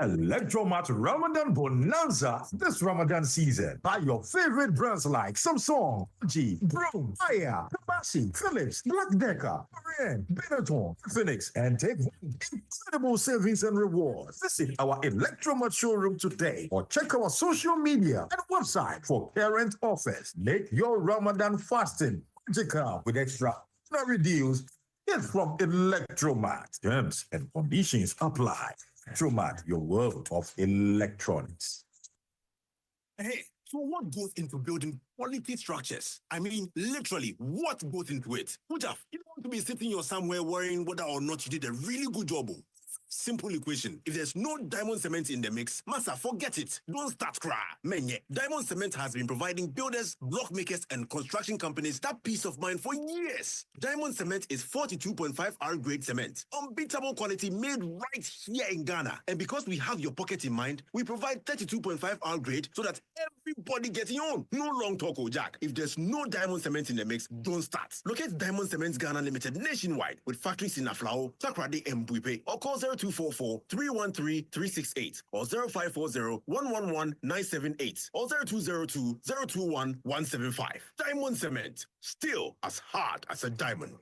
Electromat Ramadan Bonanza this Ramadan season. Buy your favorite brands like Samsung, LG, Broom, Aya, Tabassi, Philips, Black Decker, Korean, Benetton, Phoenix, and take incredible savings and rewards. Visit our Electromat showroom today or check our social media and website for current offers. Make your Ramadan fasting magical with extraordinary deals. Get from Electromat. Terms and conditions apply. Electromat, your world of electronics. Hey, so what goes into building quality structures? I mean, literally, what goes into it? Pujaf, you don't want to be sitting here somewhere worrying whether or not you did a really good job. Simple equation. If there's no diamond cement in the mix, massa, forget it. Don't start cry. Menye. Diamond cement has been providing builders, block makers, and construction companies that peace of mind for years. Diamond cement is 42.5 R grade cement. Unbeatable quality made right here in Ghana. And because we have your pocket in mind, we provide 32.5 R grade so that everybody gets your own. No long talk, Jack. If there's no diamond cement in the mix, don't start. Locate Diamond Cement Ghana Limited nationwide with factories in Aflao, Takrade, and Buipe, or call 0244-313-368 or 0540-111-978 or 0202-021-175. Diamond Cement, still as hard as a diamond.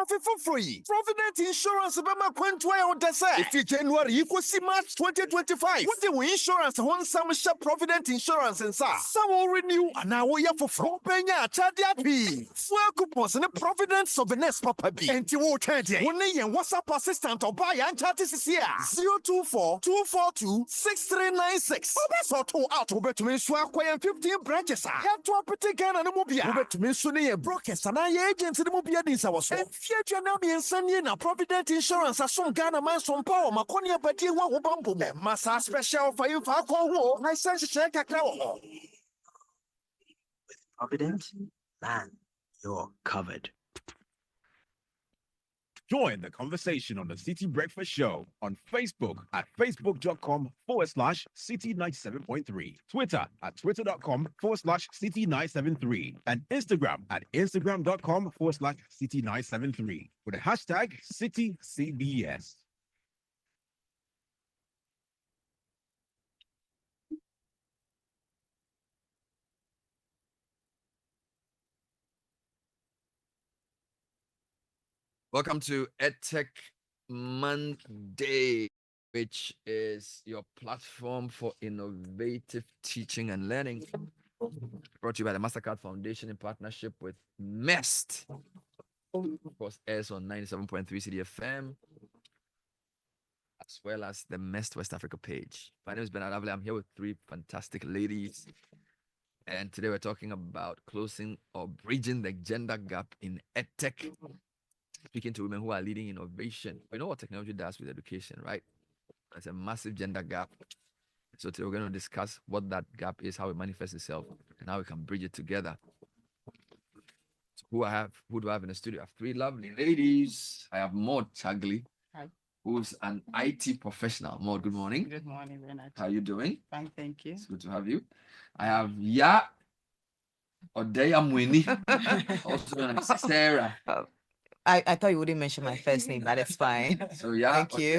For free. Provident Insurance Bema Quentway on Dessa. If January equal March 2025. What the insurance one some shop Provident Insurance and sa. Some will renew and now we have for Penya Chadia P. Fuel coupons and Provident Sobenes Papa B. And you will tell you. One and WhatsApp assistant or buy and chat is here. 024-242-6396. So to out over to me so 15 branches. Have to appreciate Ghana and Mobia. Over to me soon brokers and agents in the Mobia this our future now be sending a Provident Insurance as some Ghana man some power Maconia Patti one bumbo massa special for you for call my sense check a cow. Provident, man, you're covered. Join the conversation on the City Breakfast Show on Facebook at facebook.com/City97.3, Twitter at twitter.com/City973, and Instagram at instagram.com/City973 with the hashtag CityCBS. Welcome to Edtech Monday, which is your platform for innovative teaching and learning. Brought to you by the Mastercard Foundation in partnership with MEST. Of course, airs on 97.3 CDFM, as well as the MEST West Africa page. My name is Bernard Avile. I'm here with three fantastic ladies. And today we're talking about closing or bridging the gender gap in Edtech. Speaking to women who are leading innovation. We know what technology does with education, right? There's a massive gender gap. So today we're going to discuss what that gap is, how it manifests itself, and how we can bridge it together. So who do I have in the studio? I have three lovely ladies. I have Maud Chagley, who's an IT professional. Maud, good morning. Good morning, Bernard. How are you doing? Fine, thank you. It's good to have you. I have Ya Odeya Mweni, also known as Sarah. I thought you wouldn't mention my first name, but it's fine. So yeah, Thank you.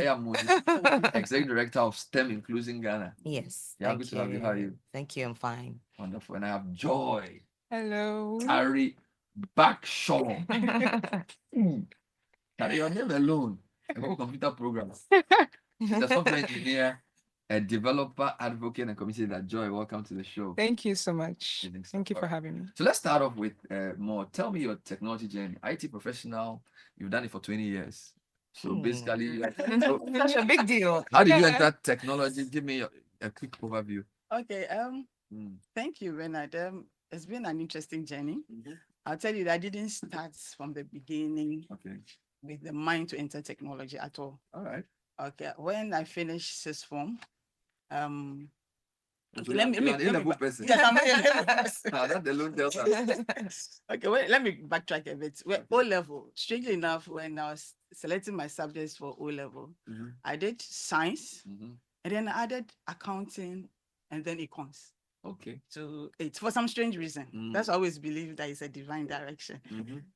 Executive Director of STEM Inclusion Ghana. Yes. Yeah, good to have you. How are you? Thank you. I'm fine. Wonderful. And I have Joy. Hello. Harry Backshaw. Carry your name alone. A whole computer program. She's a software engineer, a developer, advocate, and community leader. Joy, welcome to the show. Thank you so much. Thank you for having me. So let's start off with more. Tell me your technology journey. IT professional, you've done it for 20 years. So basically, such a big deal. How did you enter technology? Give me a quick overview. Okay. Thank you, Bernard. It's been an interesting journey. I'll tell you that I didn't start from the beginning with the mind to enter technology at all. All right. Okay. When I finished sixth form, let me person. Yes, I'm a person. That alone tells us. Okay, wait, let me backtrack a bit. Well, O level, strangely enough, when I was selecting my subjects for O level, I did science, and then I added accounting, and then econs. Okay. So it's for some strange reason. That's always believed that it's a divine direction.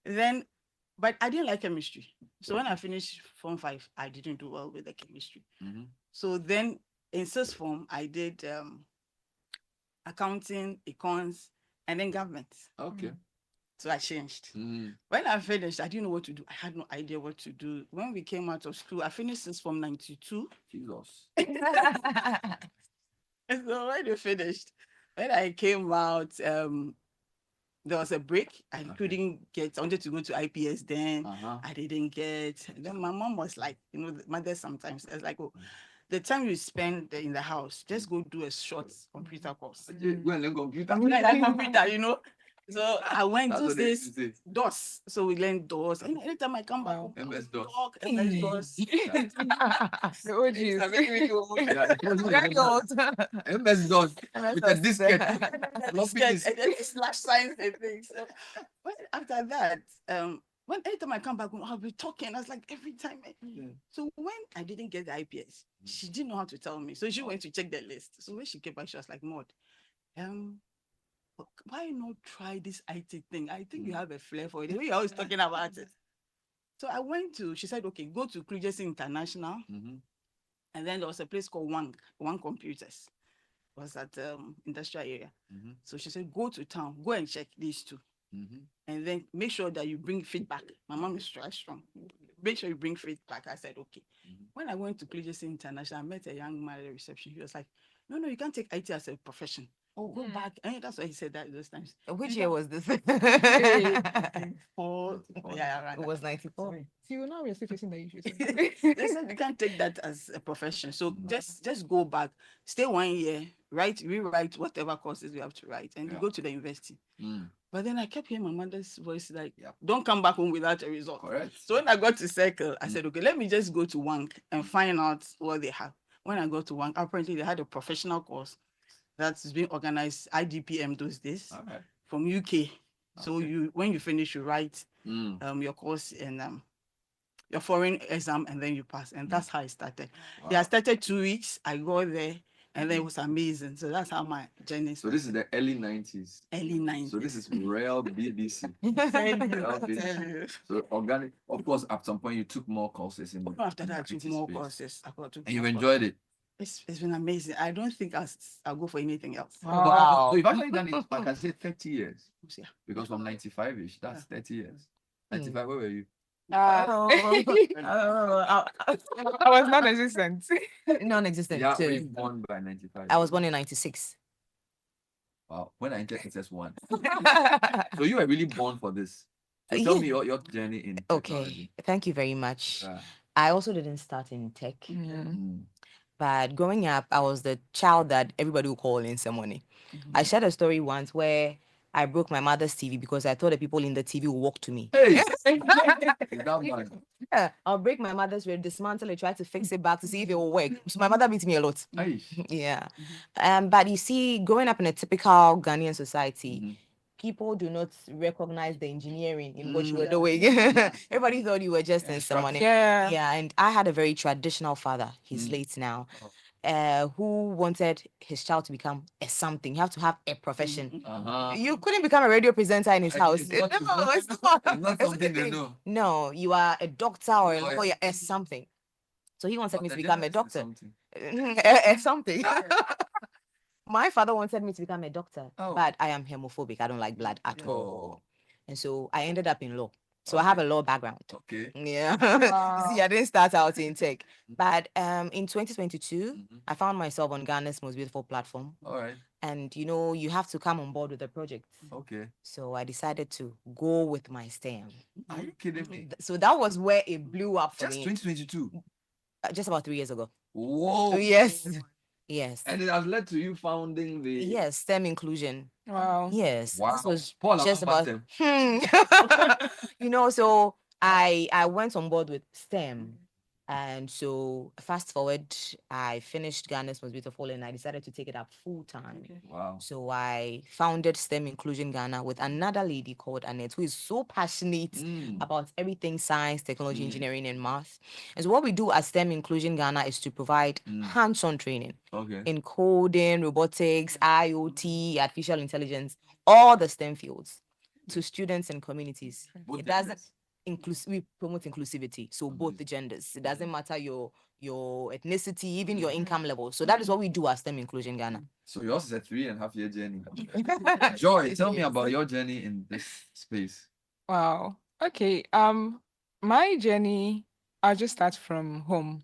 Then But I didn't like chemistry. So when I finished Form 5, I didn't do well with the chemistry. So then in sixth form, I did accounting, econs, and then government. Okay. So I changed. When I finished, I didn't know what to do. I had no idea what to do. When we came out of school, I finished sixth form 92. Jesus. And so when we finished, when I came out, there was a break. I couldn't get, I wanted to go to IPS then. I didn't get. And then my mom was like, you know, the mother sometimes, it's like, oh, the time you spend in the house, just go do a short computer course. Go and learn computer. Like computer, you know. So I went That's to what they this used to say. DOS. So we learned DOS. And anytime I come back, MS DOS. talk, MS DOS. Oh, geez. Very old. MS DOS with a diskette. Floppy Diskette, disk. and then slash signs and things. So when, after that, when anytime I come back home, I'll be talking. I was like, every time. So when I didn't get the IPS, she didn't know how to tell me. So she went to check the list. So when she came back, she was like, Maud, why not try this IT thing? I think you have a flair for it. The way you're always talking about it. So I went to, she said, okay, go to Kruger's International. And then there was a place called One Computers. It was at industrial area. So she said, go to town, go and check these two. And then make sure that you bring feedback. My mom is strong. Make sure you bring feedback. I said, okay. When I went to Kruger's International, I met a young man at the reception. He was like, no, you can't take IT as a profession. Oh, go back. And that's why he said that those times. Which year was this? Yeah, It was 94. See, now we're still facing the issues. They said you can't take that as a profession. So just go back, stay 1 year, rewrite whatever courses you have to write, and you go to the university. But then I kept hearing my mother's voice like, don't come back home without a result. Correct. So when I got to Circle, I said, okay, let me just go to WANC and find out what they have. When I got to WANC, apparently they had a professional course that's being organized, IDPM those days, from UK. So when you finish, you write your course and your foreign exam, and then you pass. And that's how I started. Yeah, I started 2 weeks. I got there, and then it was amazing. So that's how my journey started. So this is the early 90s. Early 90s. So this is real BBC. So organic. Of course, at some point you took more courses in. After that, I took more courses. And you enjoyed it. It's been amazing. I don't think I'll go for anything else. Wow. So you've actually done it, I can say 30 years. Yeah. Because from 95-ish, that's 30 years. 95, where were you? I was non-existent. Non-existent Yeah, were you too. born by 95? I was born in 96. Wow, when I entered SS1. So you were really born for this. So tell me your journey in technology. Thank you very much. I also didn't start in tech. But growing up, I was the child that everybody would call in some money. I shared a story once where I broke my mother's TV because I thought the people in the TV would walk to me. Hey! Yeah, I'll break my mother's radio, dismantle it, try to fix it back to see if it will work. So my mother beat me a lot. Yeah. But you see, growing up in a typical Ghanaian society, people do not recognize the engineering in what you were doing. Everybody thought you were just in some money. Yeah, and I had a very traditional father. He's late now. Who wanted his child to become a something. You have to have a profession. You couldn't become a radio presenter in his house. It's not something they know. No, you are a doctor or a lawyer, a something. So he wanted me to become a doctor. A something. My father wanted me to become a doctor, but I am homophobic. I don't like blood at all. And so I ended up in law. So I have a law background. Yeah. See, I didn't start out in tech. But in 2022, I found myself on Ghana's most beautiful platform. And you have to come on board with the project. So I decided to go with my STEM. Are you kidding me? So that was where it blew up for me. Just 2022? Just about 3 years ago. Whoa. Yes. Yes. And it has led to you founding the... Yes, STEM inclusion. Wow. Yes. Wow. This was Paul, just about... so I went on board with STEM. And so fast forward, I finished Ghana's Most Beautiful and I decided to take it up full time. Wow. So I founded STEM Inclusion Ghana with another lady called Annette, who is so passionate about everything science, technology, engineering, and math. And so what we do at STEM Inclusion Ghana is to provide hands-on training in coding, robotics, IoT, artificial intelligence, all the STEM fields to students and communities. we promote inclusivity. So both the genders. It doesn't matter your ethnicity, even your income level. So that is what we do as STEM Inclusion Ghana. So yours is a 3.5 year journey. Joy, tell me about your journey in this space. Wow. Okay. My journey, I'll just start from home.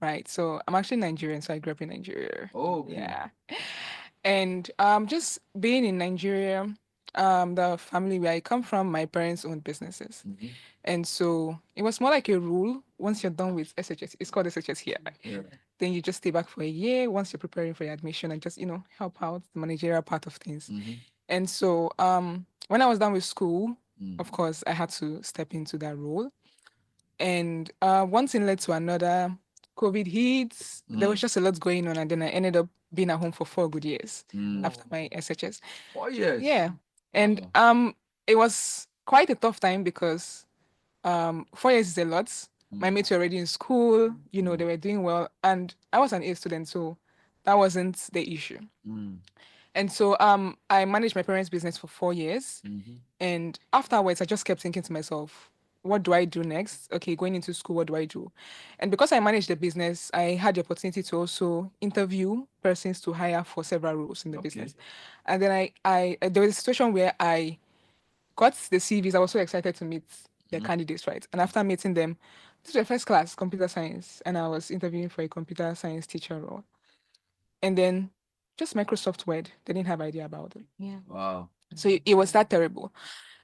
Right. So I'm actually Nigerian, so I grew up in Nigeria. Oh, okay. Yeah. And just being in Nigeria, the family where I come from, my parents owned businesses. And so it was more like a rule. Once you're done with SHS, it's called SHS here. Yeah. Then you just stay back for a year once you're preparing for your admission and just, help out the managerial part of things. And so when I was done with school, of course, I had to step into that role. And one thing led to another. COVID hits. There was just a lot going on. And then I ended up being at home for 4 good years after my SHS. 4 years? Yeah. And it was quite a tough time because 4 years is a lot. My mates were already in school, they were doing well. And I was an A student, so that wasn't the issue. And so I managed my parents' business for 4 years. And afterwards, I just kept thinking to myself, what do I do next? Okay, going into school, what do I do? And because I managed the business, I had the opportunity to also interview persons to hire for several roles in the business. And then I there was a situation where I got the CVs. I was so excited to meet the candidates, right? And after meeting them, this was first class computer science, and I was interviewing for a computer science teacher role. And then just Microsoft Word, they didn't have idea about it. Yeah. Wow. So it was that terrible.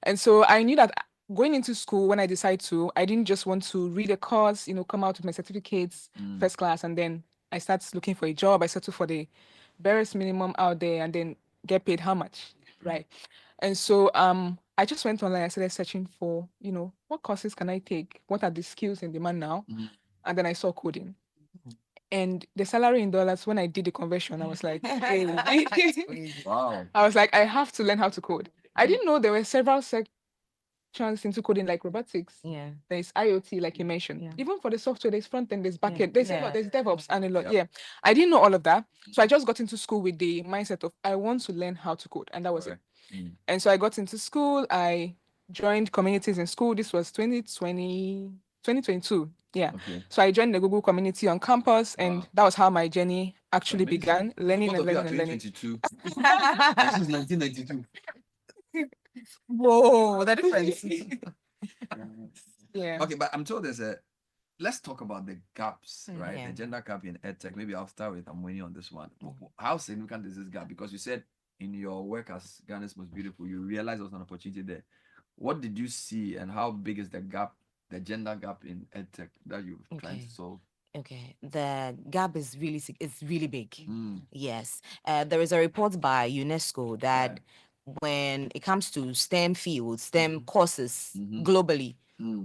And so I knew that going into school, when I decided to, I didn't just want to read a course, come out with my certificates, first class, and then I start looking for a job. I settle for the barest minimum out there and then get paid how much, right? And so I just went online. I started searching for, what courses can I take? What are the skills in demand now? And then I saw coding. And the salary in dollars, when I did the conversion, I was like, hey. Wow. I was like, I have to learn how to code. I didn't know there were several sections into coding, like robotics. Yeah. There's IoT, like you mentioned. Yeah. Even for the software, there's front end, there's back end, there's a lot, there's DevOps and a lot. Yep. Yeah. I didn't know all of that. So I just got into school with the mindset of I want to learn how to code. And that was it. And so I got into school. I joined communities in school. This was 2022. Yeah. Okay. So I joined the Google community on campus, and that was how my journey actually Amazing. began, learning Both and of you are learning and learning. 2022. This is 1992. Whoa, the difference. Yeah. Okay, but I'm told let's talk about the gaps, right? Yeah. The gender gap in EdTech. Maybe I'll start with Amweni on this one. How significant is this gap? Because you said in your work as Ghana's Most Beautiful, you realized there was an opportunity there. What did you see, and how big is the gap, the gender gap in EdTech that you're trying to solve? Okay, the gap is really big. Yes, there is a report by UNESCO that when it comes to STEM fields, STEM courses globally,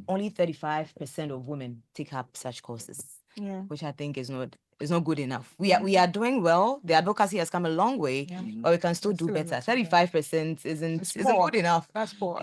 only 35% of women take up such courses. Yeah. Which I think is not good enough. We are doing well. The advocacy has come a long way, but we can still do better. 35% isn't good enough. That's poor.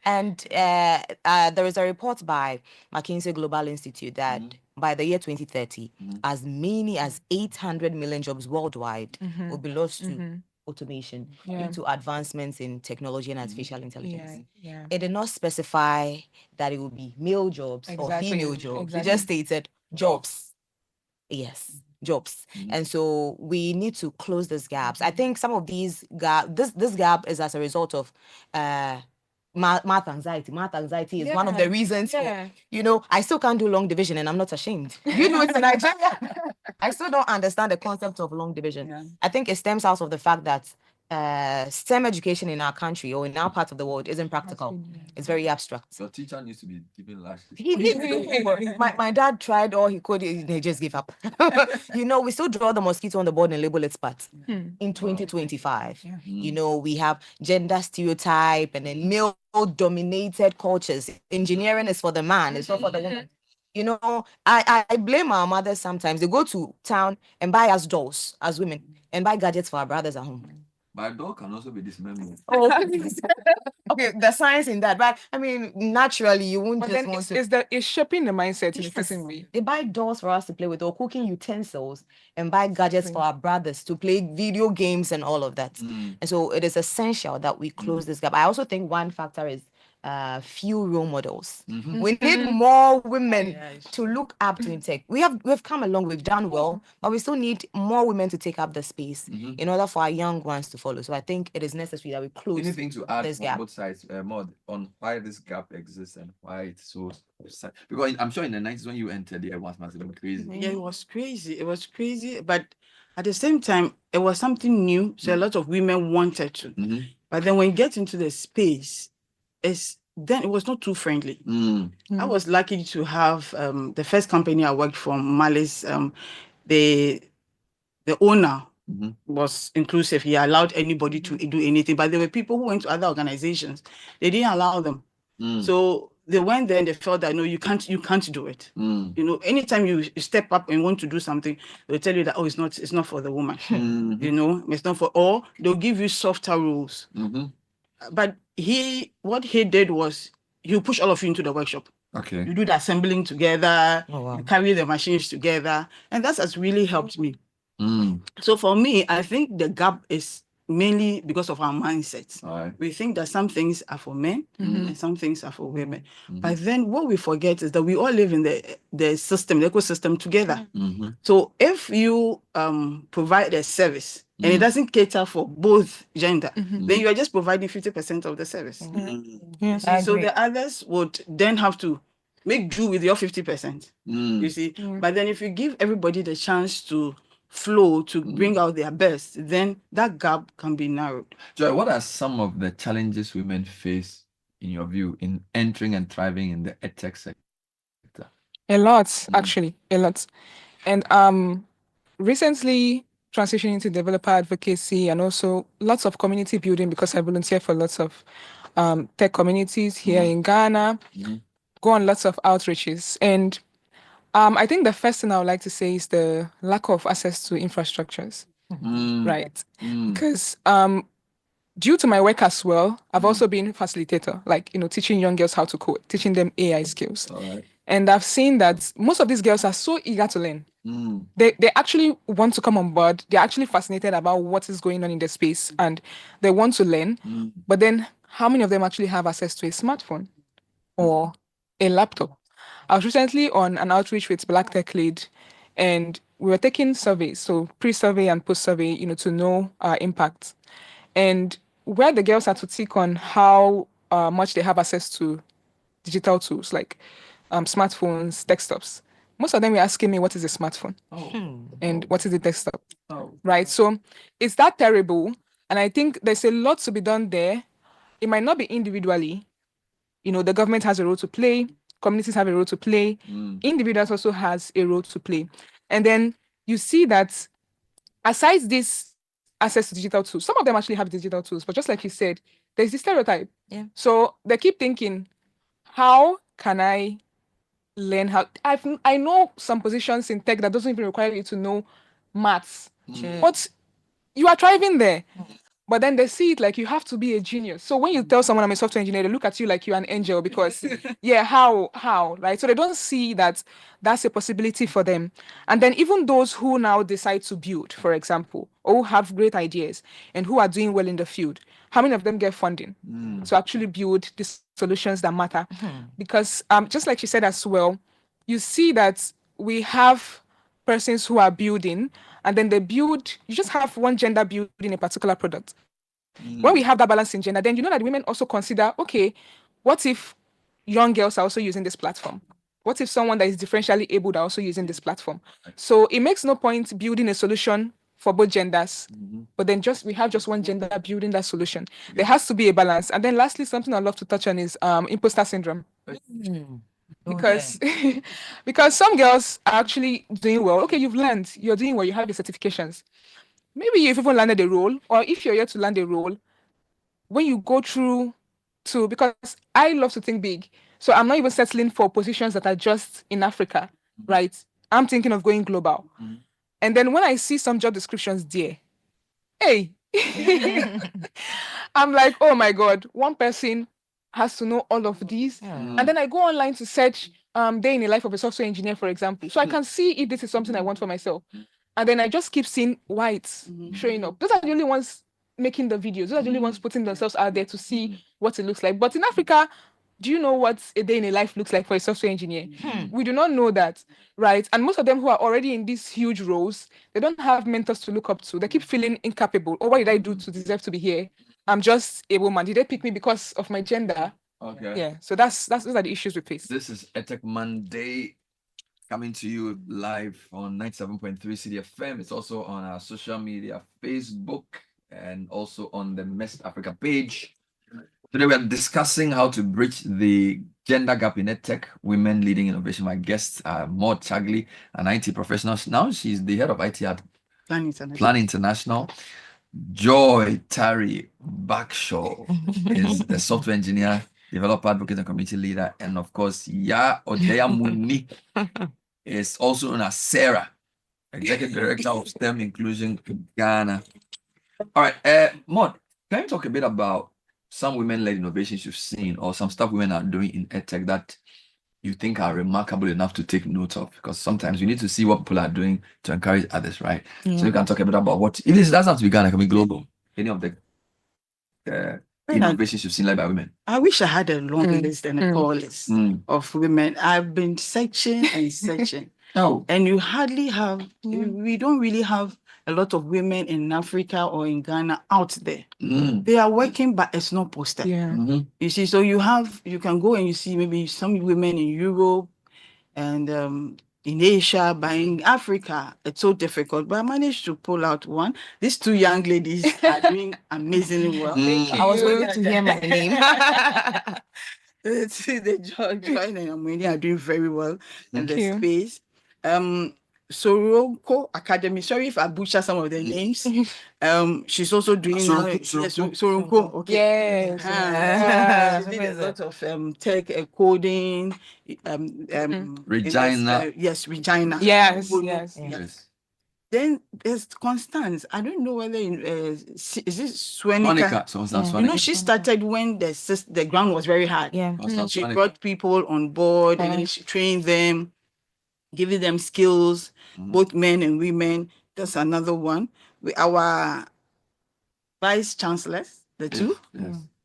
And there is a report by McKinsey Global Institute that by the year 2030, as many as 800 million jobs worldwide will be lost to automation due to advancements in technology and artificial intelligence. It did not specify that it would be male jobs or female jobs. It just stated jobs. Yes, jobs. And so we need to close these gaps. I think some of these this gap is as a result of math anxiety. Math anxiety is one of the reasons. For, I still can't do long division, and I'm not ashamed. You do it in Nigeria. I still don't understand the concept of long division. I think it stems out of the fact that STEM education in our country or in our part of the world isn't practical. It's very abstract. So teacher needs to be given lashes. My dad tried all he could. He just gave up. We still draw the mosquito on the board and label it spot. In 2025, we have gender stereotype and then male-dominated cultures. Engineering is for the man. It's not for the woman. I blame our mothers sometimes. They go to town and buy us dolls as women and buy gadgets for our brothers at home. But a doll can also be dismembered. Okay, the science in that, but I mean, naturally, you won't But just then want to. it's shaping the mindset in a certain way. They buy dolls for us to play with or cooking utensils and buy gadgets for our brothers to play video games and all of that. And so it is essential that we close this gap. I also think one factor is few role models. Mhm. We need more women Yeah, it's to look up to in tech. We've come along, we've done well, but we still need more women to take up the space Mhm. in order for our young ones to follow. So I think it is necessary that we close Anything to add this from gap. both sides, more on why this gap exists and why it's so sad? Because I'm sure in the 90s when you entered, everyone must have been crazy. Yeah, it was crazy. It was crazy, but at the same time, it was something new. So a lot of women wanted to. Mhm. But then when you get into the space, then it was not too friendly. I was lucky to have the first company I worked for, Malice, the owner Mhm. was inclusive. He allowed anybody to do anything, but there were people who went to other organizations. They didn't allow them. So they went there and they felt that no, you can't do it. You know, anytime you step up and want to do something, they'll tell you that it's not for the woman. You know, it's not for, or they'll give you softer rules. But what he did was he'll push all of you into the workshop. Okay. You do the assembling together, Oh, wow. you carry the machines together, and that has really helped me. Mm. So for me, I think the gap is mainly because of our mindset. All right. We think that some things are for men and some things are for women. Mhm. But then what we forget is that we all live in the system, the ecosystem together. Mhm. So if you provide a service and it doesn't cater for both gender, then you are just providing 50% of the service. Yes. So the others would then have to make do with your 50%. You see, but then if you give everybody the chance to flow to bring out their best, then that gap can be narrowed. Joy, what are some of the challenges women face, in your view, in entering and thriving in the edtech sector? A lot, actually, a lot. And recently transitioning to developer advocacy and also lots of community building because I volunteer for lots of tech communities here in Ghana, go on lots of outreaches. And I think the first thing I would like to say is the lack of access to infrastructures, right? Because due to my work as well, I've also been facilitator, like, teaching young girls how to code, teaching them AI skills. All right. And I've seen that most of these girls are so eager to learn. They actually want to come on board. They're actually fascinated about what is going on in the space and they want to learn. But then how many of them actually have access to a smartphone or a laptop? I was recently on an outreach with Black Tech Lead and we were taking surveys, so pre-survey and post-survey, to know our impact. And where the girls had to tick on how much they have access to digital tools like smartphones, desktops. Most of them were asking me, what is a smartphone? And what is a desktop? Right? So it's that terrible. And I think there's a lot to be done there. It might not be individually. The government has a role to play. Communities have a role to play. Individuals also has a role to play. And then you see that aside this access to digital tools, some of them actually have digital tools, but just like you said, there's this stereotype. Yeah. So they keep thinking, how can I learn how? I know some positions in tech that doesn't even require you to know maths, but you are thriving there. But then they see it like you have to be a genius. So when you tell someone I'm a software engineer, they look at you like you're an angel because, how, right? So they don't see that that's a possibility for them. And then even those who now decide to build, for example, or who have great ideas and who are doing well in the field, how many of them get funding to actually build these solutions that matter? Because just like she said as well, you see that we have persons who are building and then they build, you just have one gender building a particular product. When we have that balance in gender, then you know that women also consider, okay, what if young girls are also using this platform? What if someone that is differentially able are also using this platform? So it makes no point building a solution for both genders, but then we have just one gender building that solution. There has to be a balance. And then lastly, something I'd love to touch on is imposter syndrome. Because because some girls are actually doing well. Okay, you've learned, you're doing well, you have your certifications. Maybe you've even landed a role, or if you're yet to land a role, when you go through because I love to think big. So I'm not even settling for positions that are just in Africa, right? I'm thinking of going global. And then when I see some job descriptions there, hey, I'm like, oh my God, one person has to know all of these. And then I go online to search day in the life of a software engineer, for example. So I can see if this is something I want for myself. And then I just keep seeing whites showing up. Those are the only ones making the videos. Those are the only ones putting themselves out there to see what it looks like. But in Africa, do you know what a day in a life looks like for a software engineer? Hmm. We do not know that, right? And most of them who are already in these huge roles, they don't have mentors to look up to. They keep feeling incapable. Or what did I do to deserve to be here? I'm just a woman. Did they pick me because of my gender? Okay. Yeah. So those are the issues we face. This is Edtech Monday, coming to you live on 97.3 CDFM. It's also on our social media, Facebook, and also on the MEST Africa page. Today we are discussing how to bridge the gender gap in EdTech, women leading innovation. My guests are Maud Chagley, an IT professional. Now she's the head of IT at Plan International. Joy Tari Backshaw is the software engineer, developer, advocate, and community leader. And of course, Ya Odeya Muni is also known as Sarah, executive director of STEM Inclusion Ghana. All right, Maud, can you talk a bit about some women-led innovations you've seen, or some stuff women are doing in EdTech that you think are remarkable enough to take note of? Because sometimes you need to see what people are doing to encourage others, right? Yeah. So you can talk a bit about what, if it doesn't have to be Ghana, it can be global. Any of the innovations you've seen led by women. I wish I had a long list and a tall list of women. I've been searching and searching. Oh. And you hardly have, we don't really have a lot of women in Africa or in Ghana out there. They are working, but it's not posted. Yeah. You see, so you can go and you see maybe some women in Europe and in Asia, but in Africa, it's so difficult. But I managed to pull out one. These two young ladies are doing amazingly well. I was waiting to hear my name. The Joy and Amweni are doing very well in the you. space. Soroko Academy. Sorry if I butcher some of the names. She's also doing Soroko. Okay. Yes. She did a lot of tech coding. Regina. Yes, Regina. Yes. Then there's Constance. I don't know whether is it Swenica? You know, she started when the ground was very hard. Yeah. She brought people on board and then she trained them, giving them skills, both men and women. That's another one. Our vice chancellors, the two,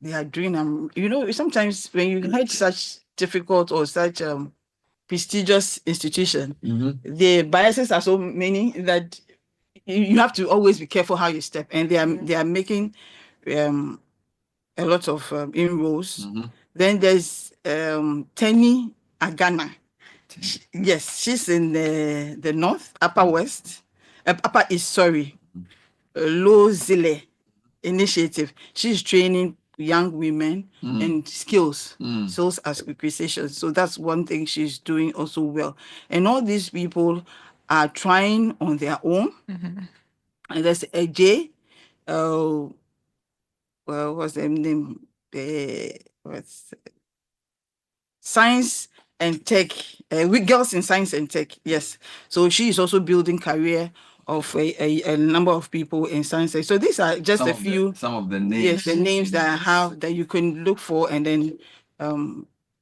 they are doing you know, sometimes when you head such difficult or such prestigious institution, the biases are so many that you have to always be careful how you step. And they are making a lot of inroads. Then there's Tenny Agana. Yes, she's in the north, upper west, upper east, sorry. Low Zile initiative. She's training young women in skills, skills acquisition. So that's one thing she's doing also well. And all these people are trying on their own. And there's AJ, what's the name? Science and Tech, with girls in science and tech. Yes. So she is also building career of a number of people in science. So these are just some of the names. Yes, the names that I have that you can look for and then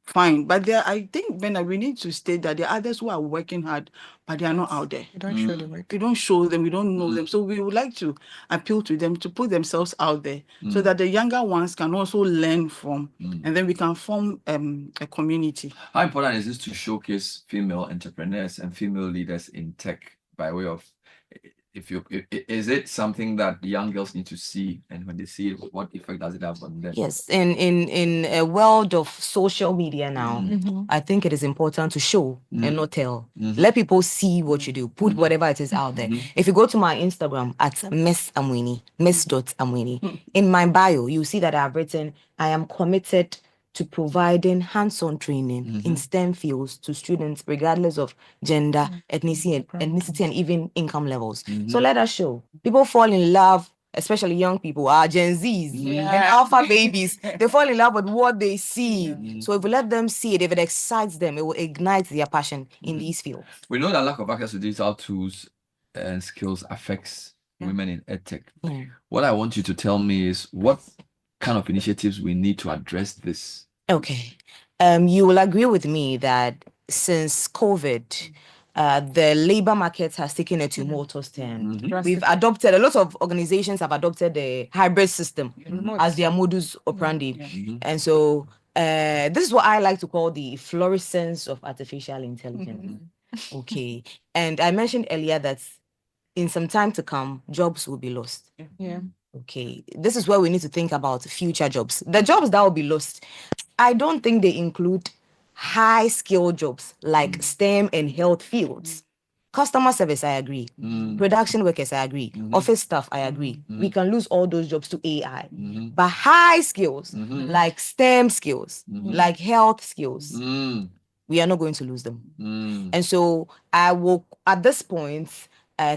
find. But I think, Bernard, we need to state that there are others who are working hard, but they are not out there. We don't show them. We don't show them. We don't know them. So we would like to appeal to them to put themselves out there so that the younger ones can also learn from, and then we can form a community. How important is this to showcase female entrepreneurs and female leaders in tech by way of, is it something that young girls need to see, and when they see it, what effect does it have on them? Yes, in a world of social media now, I think it is important to show and not tell. Let people see what you do. Put whatever it is out there. If you go to my Instagram at MEST.Amweni, in my bio, you see that I've written, I am committed to providing hands-on training in STEM fields to students, regardless of gender, ethnicity, and even income levels. So let us show. People fall in love, especially young people, our Gen Zs and alpha babies. They fall in love with what they see. So if we let them see it, if it excites them, it will ignite their passion in these fields. We know that lack of access to digital tools and skills affects women in EdTech. What I want you to tell me is what kind of initiatives we need to address this. Okay. You will agree with me that since COVID, the labor market has taken a tumultuous turn. We've adopted, a lot of organizations have adopted the hybrid system as their modus operandi. And so this is what I like to call the fluorescence of artificial intelligence. Okay. And I mentioned earlier that in some time to come, jobs will be lost. Yeah. Okay. This is where we need to think about future jobs. The jobs that will be lost, I don't think they include high skill jobs like STEM and health fields. Customer service, I agree. Production workers, I agree. Office staff, I agree. We can lose all those jobs to AI. But high skills, like STEM skills, like health skills, we are not going to lose them. And so I will, at this point,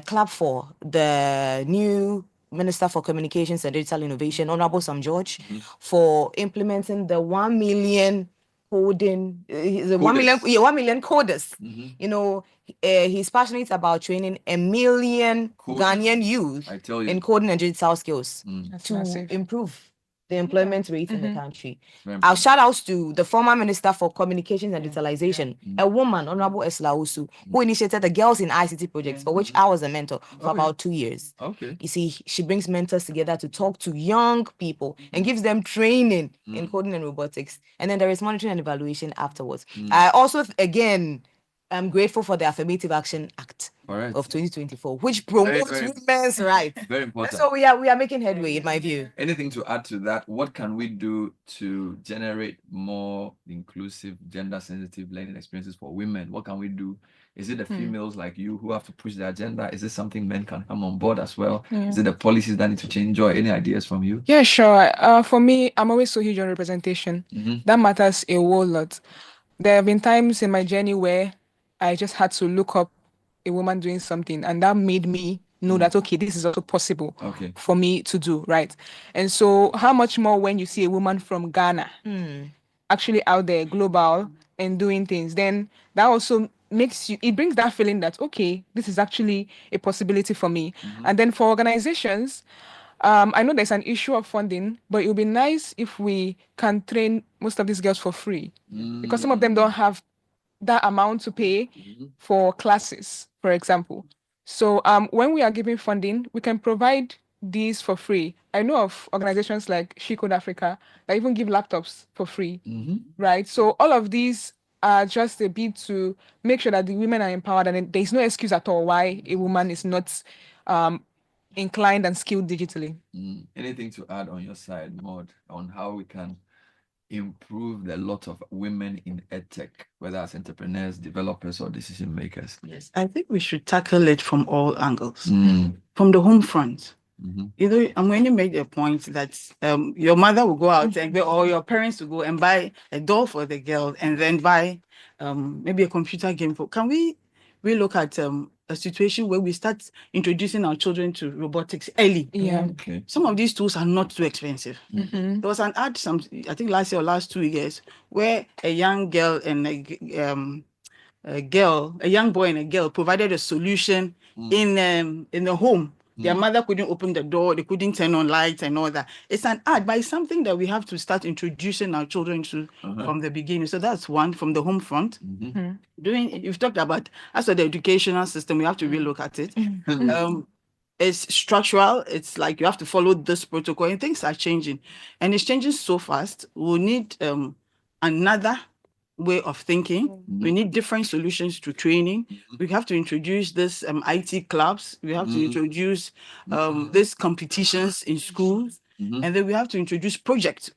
clap for the new Minister for Communications and Digital Innovation, Honorable Sam George, for implementing the 1 million coding, 1 million coders. You know, he's passionate about training 1 million Ghanaian youth in coding and digital skills to improve the employment rate in the country. Our shout outs to the former Minister for Communications and Digitalization, a woman, Honorable Esla Usu, who initiated the Girls in ICT project, for which I was a mentor for about 2 years. You see, she brings mentors together to talk to young people and gives them training in coding and robotics. And then there is monitoring and evaluation afterwards. I also, again, I'm grateful for the Affirmative Action Act of 2024, which promotes women's rights. Very important. So we are making headway, in my view. Anything to add to that? What can we do to generate more inclusive, gender-sensitive learning experiences for women? What can we do? Is it the females like you who have to push the agenda? Is it something men can come on board as well? Is it the policies that need to change? Or any ideas from you? Yeah, sure. For me, I'm always so huge on representation. That matters a whole lot. There have been times in my journey where I just had to look up a woman doing something, and that made me know that, okay, this is also possible for me to do, right? And so how much more when you see a woman from Ghana actually out there, global, and doing things, then that also makes you, it brings that feeling that, okay, this is actually a possibility for me. And then for organizations, I know there's an issue of funding, but it would be nice if we can train most of these girls for free, because some of them don't have that amount to pay for classes, for example. So when we are giving funding, we can provide these for free. I know of organizations like She Code Africa that even give laptops for free, right? So all of these are just a bit to make sure that the women are empowered, and there's no excuse at all why a woman is not inclined and skilled digitally. Anything to add on your side, Maud, on how we can improve the lot of women in Edtech, whether as entrepreneurs, developers, or decision makers? Yes, I think we should tackle it from all angles. From the home front. You know, I'm going to make the point that your mother will go out and or your parents will go and buy a doll for the girl and then buy maybe a computer game for. Can we look at a situation where we start introducing our children to robotics early? Some of these tools are not too expensive. There was an ad, I think last year or last 2 years, where a young girl and a young boy and a girl provided a solution in the home. Their mother couldn't open the door, they couldn't turn on lights and all that. It's an ad, but it's something that we have to start introducing our children to from the beginning. So that's one, from the home front. You've talked about, as for the educational system, we have to relook at it. It's structural. It's like you have to follow this protocol, and things are changing. And it's changing so fast. We'll need another way of thinking. We need different solutions to training. We have to introduce this IT clubs. We have to introduce these competitions in schools. And then we have to introduce project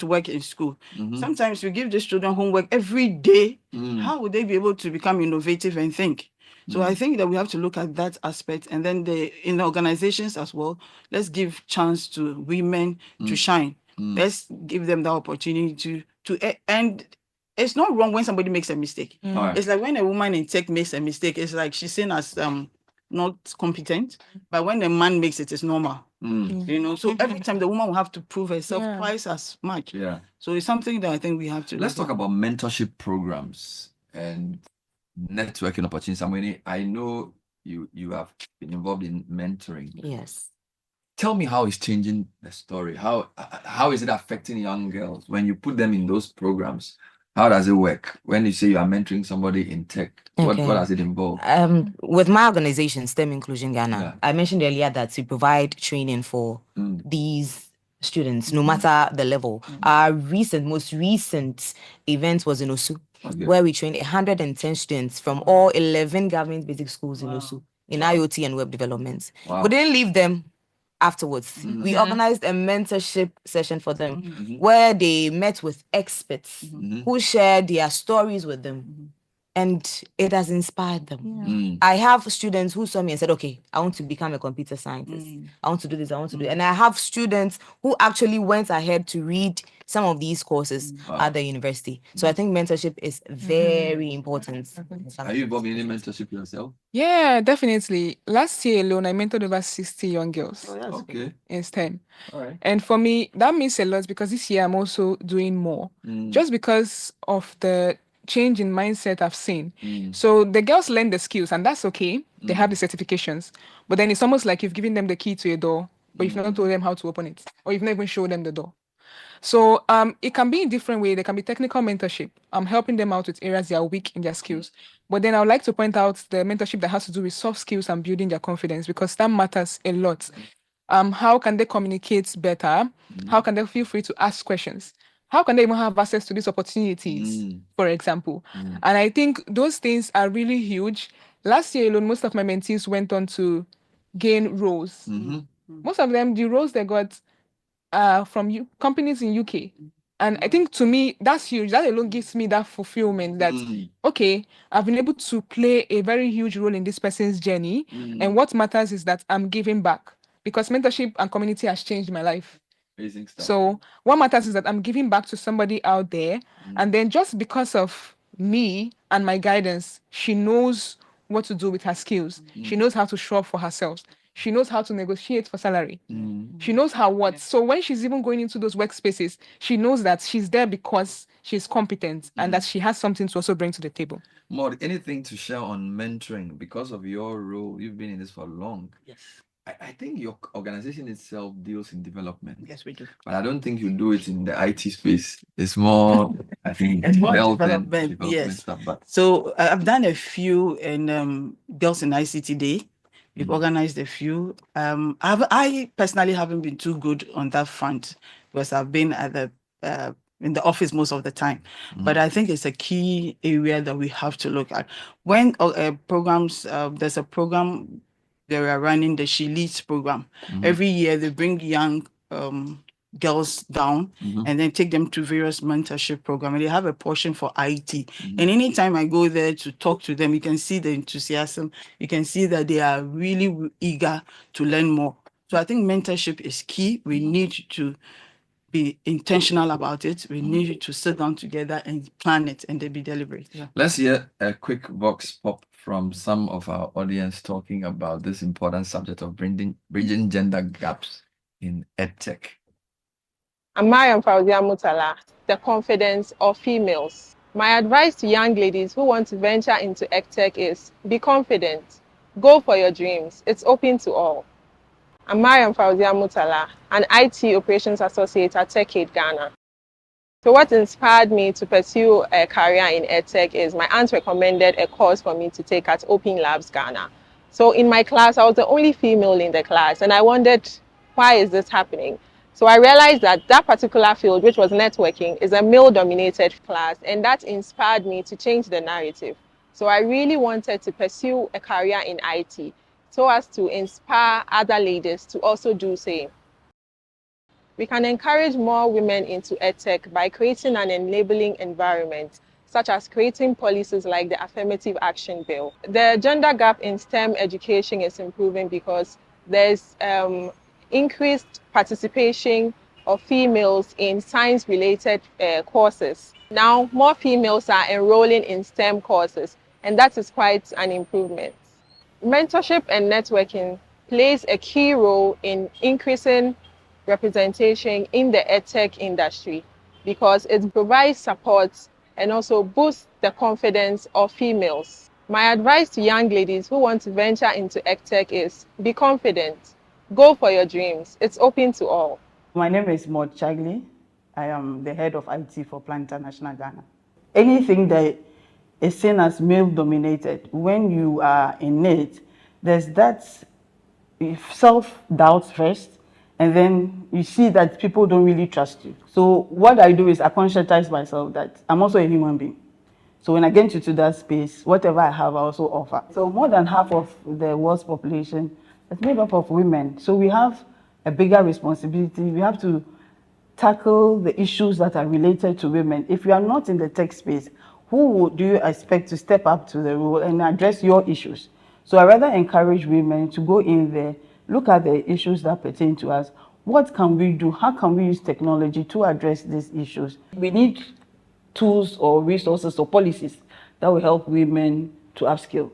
work in school. Sometimes we give these children homework every day. How would they be able to become innovative and think? So I think that we have to look at that aspect. And then in the organizations as well, let's give chance to women to shine. Let's give them the opportunity to and it's not wrong when somebody makes a mistake. It's like when a woman in tech makes a mistake, it's like she's seen as not competent. But when a man makes it, it's normal. You know, so every time the woman will have to prove herself twice as much. So it's something that I think we have to. Let's talk about mentorship programs and networking opportunities. I know you have been involved in mentoring. Yes. Tell me how it's changing the story. How is it affecting young girls when you put them in those programs? How does it work? When you say you are mentoring somebody in tech, what does it involve? With my organization, STEM Inclusion Ghana, I mentioned earlier that we provide training for these students, no matter the level. Our most recent event was in Osu, where we trained 110 students from all 11 government basic schools in Osu in IoT and web development. We didn't leave them afterwards. We organized a mentorship session for them where they met with experts who shared their stories with them. And it has inspired them. I have students who saw me and said, okay, I want to become a computer scientist. I want to do this, I want to do it. And I have students who actually went ahead to read some of these courses at the university. So I think mentorship is very important. Are you involved in any mentorship yourself? Yeah, definitely. Last year alone, I mentored over 60 young girls Okay. in STEM. All right. And for me, that means a lot because this year I'm also doing more. Just because of the change in mindset I've seen. So the girls learn the skills, and that's okay. They have the certifications. But then it's almost like you've given them the key to a door, but you've not told them how to open it, or you've not even showed them the door. So it can be in different ways. There can be technical mentorship. I'm helping them out with areas they are weak in their skills. But then I would like to point out the mentorship that has to do with soft skills and building their confidence, because that matters a lot. How can they communicate better? How can they feel free to ask questions? How can they even have access to these opportunities, for example? And I think those things are really huge. Last year alone, most of my mentees went on to gain roles. Most of them, the roles they got from companies in UK. And I think to me, that's huge. That alone gives me that fulfillment that, okay, I've been able to play a very huge role in this person's journey. And what matters is that I'm giving back, because mentorship and community has changed my life. Amazing stuff. So what matters is that I'm giving back to somebody out there. And then just because of me and my guidance, she knows what to do with her skills. She knows how to show up for herself. She knows how to negotiate for salary. She knows her worth. So when she's even going into those workspaces, she knows that she's there because she's competent and that she has something to also bring to the table. More, anything to share on mentoring? Because of your role, you've been in this for long. Yes. I think your organization itself deals in development. Yes, we do. But I don't think you do it in the IT space. It's more, I think, It's more health and development, yes. stuff. But So I've done a few in Girls in ICT Day. We've organized a few. I personally haven't been too good on that front because I've been at the in the office most of the time. But I think it's a key area that we have to look at. When programs, there's a program they are running, the She Leads program. Every year they bring young girls down and then take them to various mentorship programs. And they have a portion for IT. And anytime I go there to talk to them, you can see the enthusiasm. You can see that they are really eager to learn more. So I think mentorship is key. We need to be intentional about it. We need to sit down together and plan it and then be deliberate. Yeah. Let's hear a quick vox pop from some of our audience talking about this important subject of bridging gender gaps in EdTech. Mariam Fauzia Mutala, the confidence of females. My advice to young ladies who want to venture into EdTech is be confident. Go for your dreams. It's open to all. I'm Mariam Fauzia Mutala, an IT operations associate at TechAid Ghana. So what inspired me to pursue a career in EdTech is my aunt recommended a course for me to take at Open Labs Ghana. So in my class, I was the only female in the class, and I wondered, why is this happening? So I realized that that particular field, which was networking, is a male-dominated class, and that inspired me to change the narrative. So I really wanted to pursue a career in IT so as to inspire other ladies to also do the same. We can encourage more women into EdTech by creating an enabling environment, such as creating policies like the Affirmative Action Bill. The gender gap in STEM education is improving because there's increased participation of females in science-related courses. Now, more females are enrolling in STEM courses, and that is quite an improvement. Mentorship and networking plays a key role in increasing representation in the EdTech industry because it provides support and also boosts the confidence of females. My advice to young ladies who want to venture into EdTech is be confident. Go for your dreams. It's open to all. My name is Maud Chagli. I am the head of IT for Plan International Ghana. Anything that is seen as male-dominated, when you are in it, there's that self-doubt first, and then you see that people don't really trust you. So what I do is I conscientize myself that I'm also a human being. So when I get into that space, whatever I have, I also offer. So more than half of the world's population is made up of women. So we have a bigger responsibility. We have to tackle the issues that are related to women. If you are not in the tech space, who do you expect to step up to the role and address your issues? So I rather encourage women to go in there, look at the issues that pertain to us. What can we do? How can we use technology to address these issues? We need tools or resources or policies that will help women to upskill,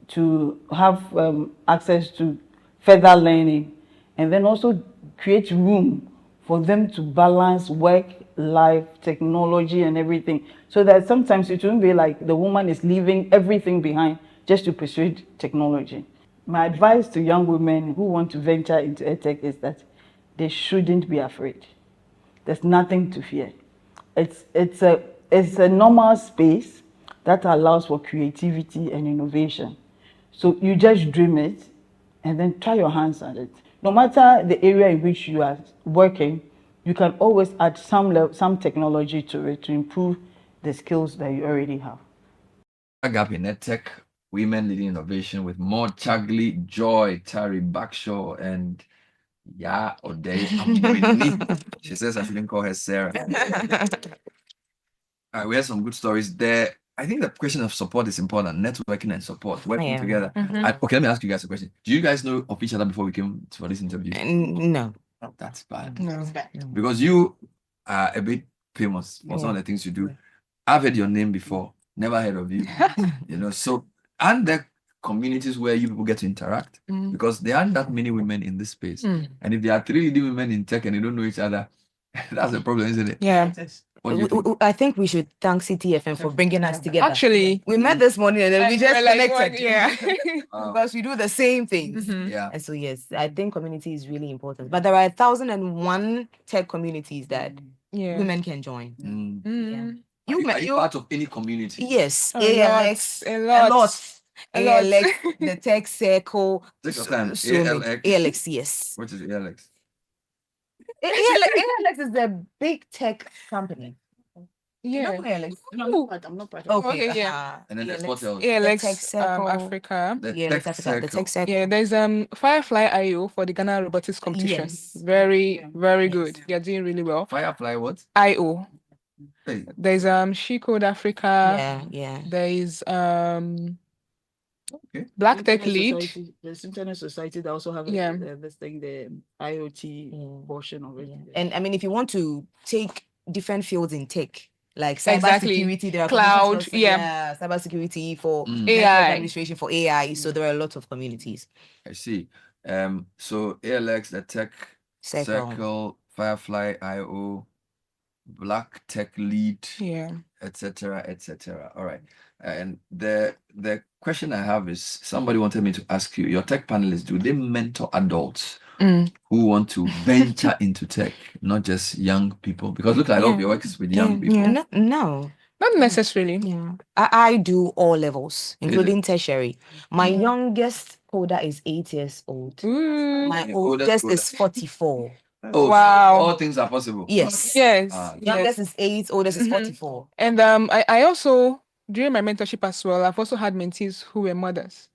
to have access to further learning, and then also create room for them to balance work, life, technology, and everything. So that sometimes it won't be like the woman is leaving everything behind just to pursue technology. My advice to young women who want to venture into EdTech is that they shouldn't be afraid. There's nothing to fear. It's a normal space that allows for creativity and innovation. So you just dream it and then try your hands at it. No matter the area in which you are working, you can always add some technology to it to improve the skills that you already have. A gap in EdTech, women leading innovation with more Chagli, Joy, Tari, Bakshaw, and she says I shouldn't call her Sarah. We have some good stories there. I think the question of support is important. Networking and support, working together. Okay, let me ask you guys a question. Do you guys know of each other before we came for this interview? No. Oh, that's bad. No. Because you are a bit famous for some of the things you do. I've heard your name before, never heard of you. So, and the communities where you people get to interact, because there aren't that many women in this space. And if there are 3 leading women in tech and they don't know each other, that's a problem, isn't it? Yeah. I think we should thank CTFM for bringing us together. Actually, we met this morning and then we just connected. Because we do the same things. And so, yes, I think community is really important. But there are 1,001 tech communities that women can join. Are you part of any community? Yes, ALX, a lot. ALX, the tech circle. Take your time. ALX, yes. What is ALX? ALX is a big tech company. Yeah. ALX? No, I'm not part of it. Okay, yeah. And then there's what else? ALX Africa. The tech circle. Yeah, there's Firefly IO for the Ghana Robotics Competition. Yes. Very good. They're doing really well. Firefly what? IO. Hey. There's She Code Africa. Yeah. There is Black Tech Lead. There's Internet Society that also have this thing, the IoT portion of it. And I mean, if you want to take different fields in tech, like cybersecurity, there are cloud, cybersecurity for AI administration for AI. So there are a lot of communities. I see. So ALX, the tech circle, Firefly IO, Black Tech Lead, etc. All right. And the question I have is, somebody wanted me to ask you, your tech panelists, do they mentor adults who want to venture into tech, not just young people? Because look, a lot of your work is with young people. No. Not necessarily. Yeah. I do all levels, including tertiary. My youngest coder is 8 years old. My oldest is 44. Oh, wow. All things are possible. Yes. Youngest is 8, oldest is 44. And I also, during my mentorship as well, I've also had mentees who were mothers.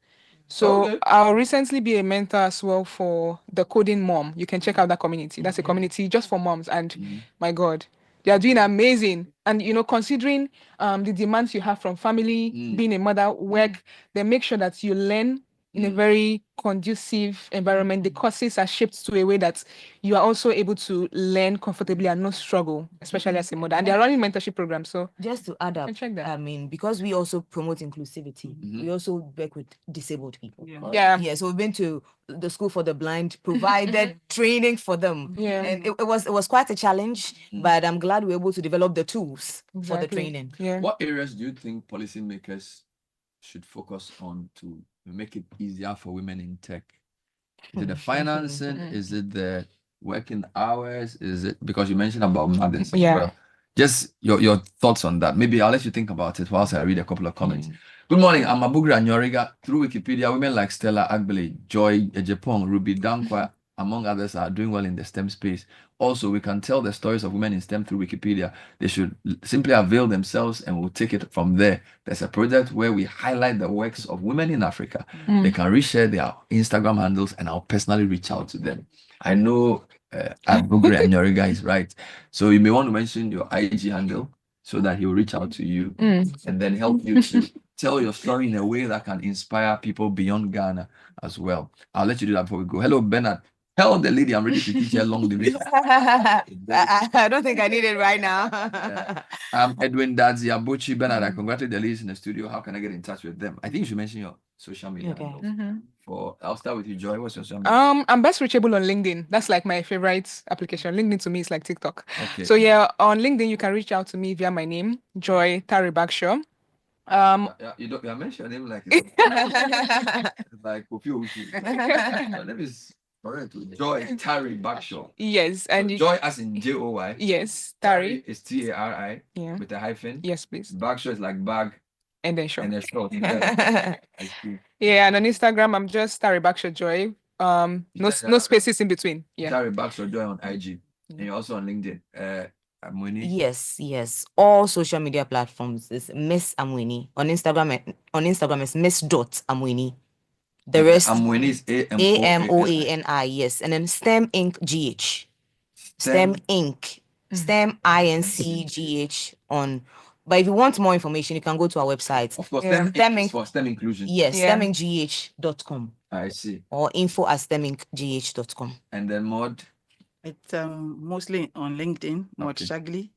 So I'll recently be a mentor as well for the Coding Mom. You can check out that community. That's a community just for moms. And my God, they are doing amazing. And, considering the demands you have from family, being a mother, work, they make sure that you learn in a very conducive environment. The courses are shaped to a way that you are also able to learn comfortably and not struggle, especially as a mother. And they are running mentorship programs. So just to add up, I mean, because we also promote inclusivity, we also work with disabled people. So we've been to the School for the Blind, provided training for them. And it was quite a challenge, but I'm glad we're able to develop the tools for the training. What areas do you think policymakers should focus on to make it easier for women in tech? Is it the financing? Is it the working hours? Is it, because you mentioned about mothers? Well, just your thoughts on that. Maybe I'll let you think about it whilst I read a couple of comments. Good morning. I'm Abugra Nyoriga. Through Wikipedia, women like Stella Agbele, Joy Ejepong, Ruby Dankwa, among others, are doing well in the STEM space. Also, we can tell the stories of women in STEM through Wikipedia. They should simply avail themselves and we'll take it from there. There's a project where we highlight the works of women in Africa. They can reshare their Instagram handles and I'll personally reach out to them. I know Abugre and Yoriga is right. So you may want to mention your IG handle so that he will reach out to you and then help you to tell your story in a way that can inspire people beyond Ghana as well. I'll let you do that before we go. Hello, Bernard. Tell the lady I'm ready to teach her long division. I don't think I need it right now. I'm Edwin Dadzi Abuchi. Bernard, I congratulate the ladies in the studio. How can I get in touch with them? I think you should mention your social media handles. I'll start with you, Joy. What's your social media? I'm best reachable on LinkedIn. That's like my favorite application. LinkedIn to me is like TikTok. Okay. So yeah, on LinkedIn you can reach out to me via my name, Joy Tari Bagshaw. You mention your name like like your name is correct. Joy Tari Bagshaw. Yes, and Joy as in Joy. Yes, Tari is Tari. Yeah. With a hyphen. Yes, please. Bagshaw is like bag. And then short. And then short. I see. Yeah, and on Instagram I'm just Tari Bagshaw Joy. No spaces in between. Yeah. Tari Bagshaw Joy on IG. And you're also on LinkedIn. Amweni. Yes. All social media platforms is Miss Amweni. On Instagram is Miss.Amweni. The rest Amweni is AMOANI, yes. And then STEM Inc. GH. STEM Inc. STEM INC GH on. But if you want more information, you can go to our website. Of course, STEM is for STEM inclusion. Yes, STEMincgh.com. I see. Or info@stemincgh.com. And then Mod? It's mostly on LinkedIn, Mod Shagli.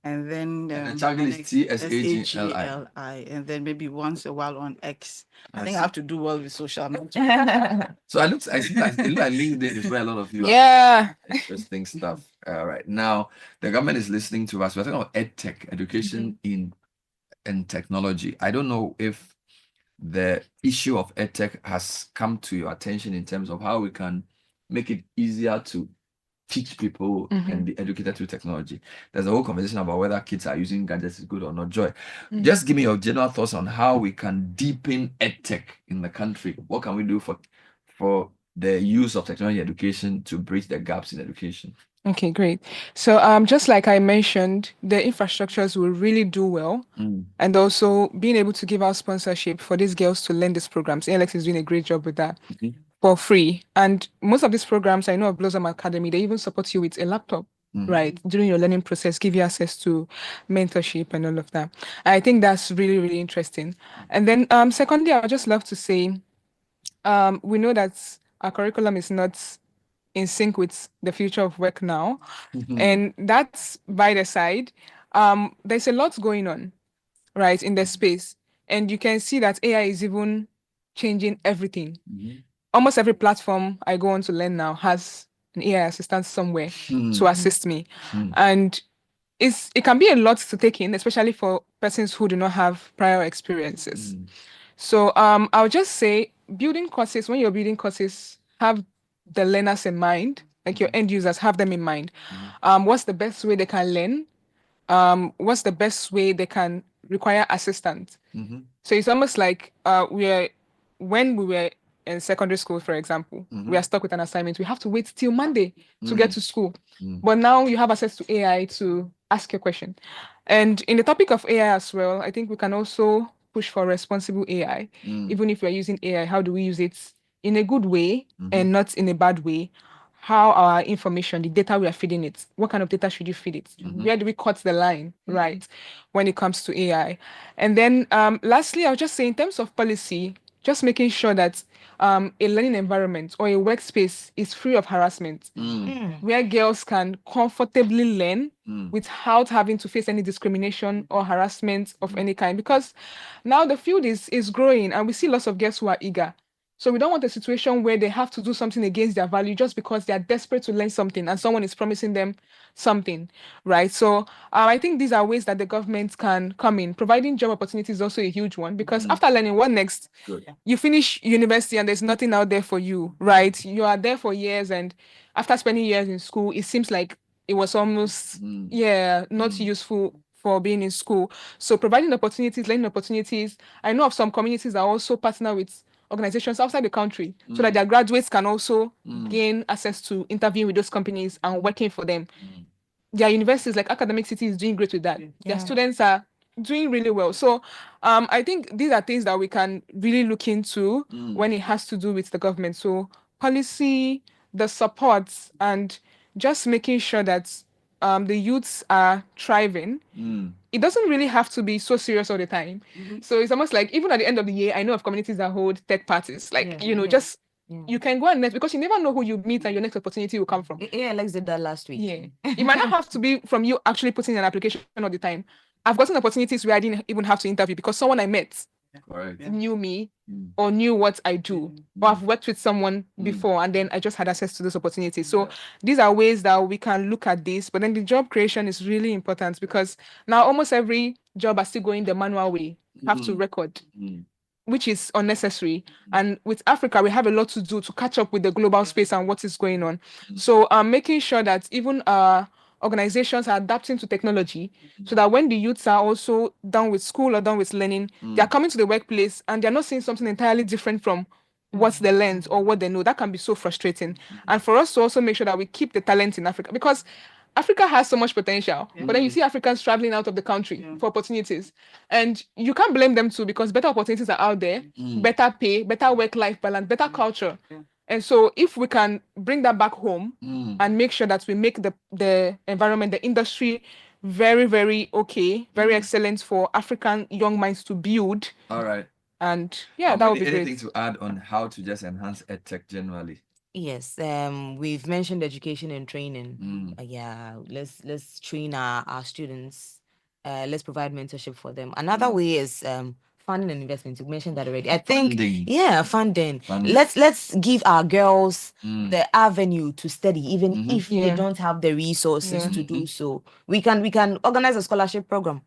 And then Shagli is TSHGLI. And then maybe once a while on X. I think I have to do well with social media. So I see that LinkedIn is where a lot of you are interesting stuff. All right. Now the government is listening to us. We're talking about Edtech, education in technology. I don't know if the issue of Edtech has come to your attention in terms of how we can make it easier to teach people and be educated through technology. There's a whole conversation about whether kids are using gadgets is good or not. Joy, just give me your general thoughts on how we can deepen EdTech in the country. What can we do for the use of technology education to bridge the gaps in education? Okay, great. So just like I mentioned, the infrastructures will really do well. And also being able to give out sponsorship for these girls to learn these programs. ALX is doing a great job with that. For free. And most of these programs, I know of Blossom Academy, they even support you with a laptop, right? During your learning process, give you access to mentorship and all of that. I think that's really, really interesting. And then secondly, I would just love to say, we know that our curriculum is not in sync with the future of work now. And that's by the side. There's a lot going on, right, in the space. And you can see that AI is even changing everything. Almost every platform I go on to learn now has an AI assistant somewhere to assist me. And it can be a lot to take in, especially for persons who do not have prior experiences. So I'll just say building courses, when you're building courses, have the learners in mind, like your end users, have them in mind. What's the best way they can learn? What's the best way they can require assistance? So it's almost like when we were in secondary school, for example, we are stuck with an assignment. We have to wait till Monday to get to school. But now you have access to AI to ask your question. And in the topic of AI as well, I think we can also push for responsible AI. Even if we're using AI, how do we use it in a good way and not in a bad way? How our information, the data we are feeding it, what kind of data should you feed it? Where do we cut the line, right, when it comes to AI? And then lastly, I'll just say in terms of policy, just making sure that a learning environment or a workspace is free of harassment, where girls can comfortably learn without having to face any discrimination or harassment of any kind. Because now the field is growing and we see lots of girls who are eager. So we don't want a situation where they have to do something against their value just because they are desperate to learn something and someone is promising them something, right? So I think these are ways that the government can come in. Providing job opportunities is also a huge one because after learning, what next? You finish university and there's nothing out there for you, right? You are there for years and after spending years in school, it seems like it was almost, not useful for being in school. So providing opportunities, learning opportunities. I know of some communities that also partner with organizations outside the country so that their graduates can also gain access to interviewing with those companies and working for them. Their universities, like Academic City, is doing great with that. Their students are doing really well. So I think these are things that we can really look into when it has to do with the government. So policy, the support, and just making sure that the youths are thriving. It doesn't really have to be so serious all the time. So it's almost like even at the end of the year, I know of communities that hold tech parties. Like, just you can go and net because you never know who you meet and your next opportunity will come from. Yeah, Alex did that last week. Yeah. It might not have to be from you actually putting in an application all the time. I've gotten opportunities where I didn't even have to interview because someone I met knew me or knew what I do. Or I've worked with someone before and then I just had access to those opportunities. So these are ways that we can look at this. But then the job creation is really important because now almost every job are still going the manual way. You have to record, which is unnecessary. And with Africa, we have a lot to do to catch up with the global space and what is going on. So making sure that even organizations are adapting to technology so that when the youths are also done with school or done with learning, they are coming to the workplace and they're not seeing something entirely different from what they learned or what they know. That can be so frustrating. And for us to also make sure that we keep the talent in Africa, because Africa has so much potential, but then you see Africans traveling out of the country for opportunities. And you can't blame them too because better opportunities are out there, better pay, better work-life balance, better culture. And so if we can bring that back home and make sure that we make the environment, the industry very, very okay, very excellent for African young minds to build. All right. And that would be great. Anything to add on how to just enhance EdTech generally? Yes, we've mentioned education and training. Let's train our students. Let's provide mentorship for them. Another way is funding and investment. You mentioned that already. I think funding. Let's give our girls the avenue to study, even if they don't have the resources to do so. We can organize a scholarship program.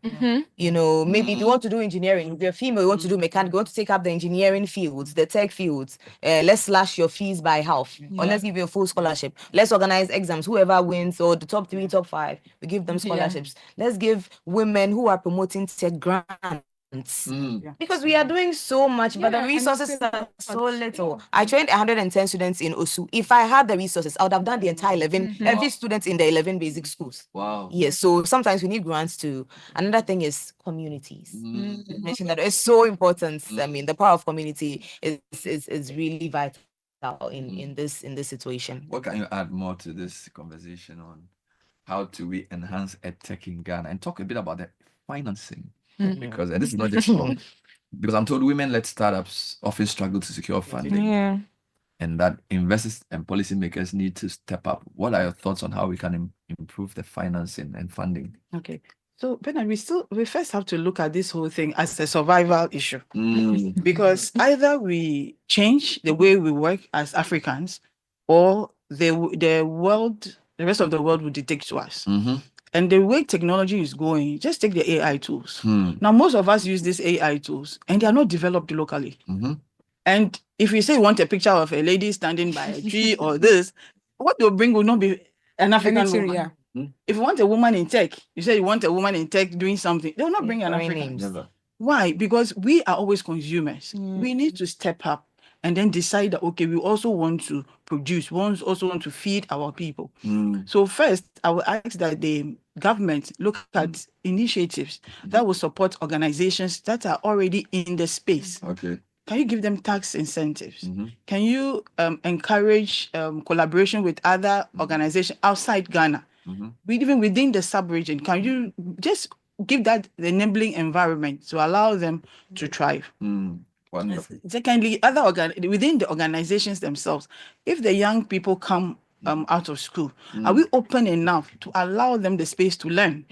You know, maybe if you want to do engineering, if you're a female, you want to do mechanic, you want to take up the engineering fields, the tech fields, let's slash your fees by half, or let's give you a full scholarship. Let's organize exams. Whoever wins, or the top 3, top 5, we give them scholarships. Let's give women who are promoting tech grants. Because we are doing so much, but the resources are so little. I trained 110 students in Osu. If I had the resources, I would have done the entire 11, every student in the 11 basic schools. Wow. Yes, so sometimes we need grants too. Another thing is communities. You mentioned that it's so important. I mean, the power of community is really vital in this situation. What can you add more to this conversation on how do we enhance EdTech in Ghana, and talk a bit about the financing? Because and this is not just wrong, because I'm told women-led startups often struggle to secure funding, and that investors and policymakers need to step up. What are your thoughts on how we can improve the financing and funding? Okay, so Bernard, we first have to look at this whole thing as a survival issue, because either we change the way we work as Africans, or the rest of the world will dictate to us. And the way technology is going, just take the AI tools. Now, most of us use these AI tools and they are not developed locally. And if you say you want a picture of a lady standing by a tree or this, what they'll bring will not be an African woman. If you want a woman in tech, you say you want a woman in tech doing something, they'll not bring an African. Never. Why? Because we are always consumers. We need to step up and then decide that, okay, we also want to produce, we also want to feed our people. So first, I will ask that the government look at initiatives that will support organizations that are already in the space. Okay. Can you give them tax incentives? Can you encourage collaboration with other organizations outside Ghana? Even within the sub-region, can you just give that the enabling environment to allow them to thrive? Wonderful. Secondly, within the organizations themselves, if the young people come out of school, are we open enough to allow them the space to learn?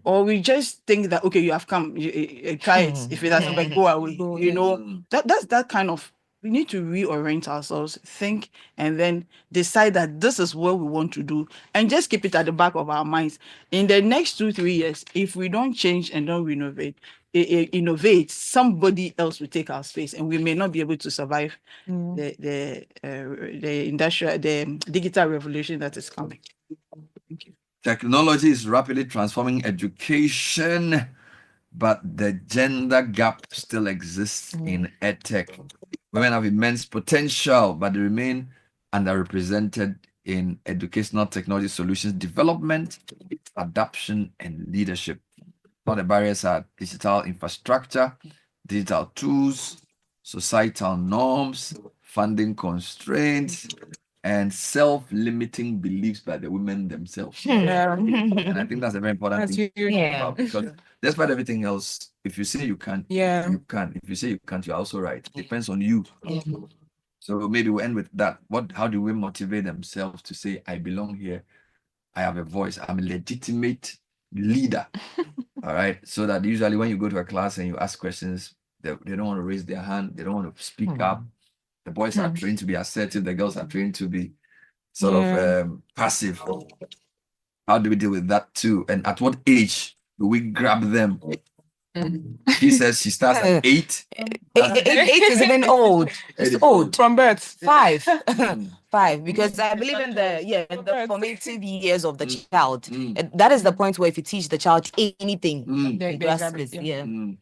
Or we just think that, okay, you have come, you try it. If it doesn't work, go away. You know, that's that kind of, we need to reorient ourselves, think, and then decide that this is what we want to do, and just keep it at the back of our minds. In the next 2-3 years, if we don't change and don't innovate, somebody else will take our space, and we may not be able to survive the digital revolution that is coming. Thank you. Technology is rapidly transforming education, but the gender gap still exists in EdTech. Women have immense potential, but they remain underrepresented in educational technology solutions development, adoption, and leadership. Some of the barriers are digital infrastructure, digital tools, societal norms, funding constraints, and self-limiting beliefs by the women themselves. Yeah. And I think that's a very important That's thing huge. Yeah. because despite everything else, if you say you can, Yeah. you can. If you say you can't, you're also right. Depends on you. So maybe we'll end with that. How do we motivate themselves to say, I belong here, I have a voice, I'm a legitimate leader? All right. So that usually when you go to a class and you ask questions, they don't want to raise their hand, they don't want to speak up. The boys are trained to be assertive, the girls are trained to be sort of passive. How do we deal with that too? And at what age do we grab them? She says she starts at 8. 8 is even old. It's old. From birth. 5. 5. Because I believe in the formative years of the child. That is the point where if you teach the child anything, They it grasps grab it, it.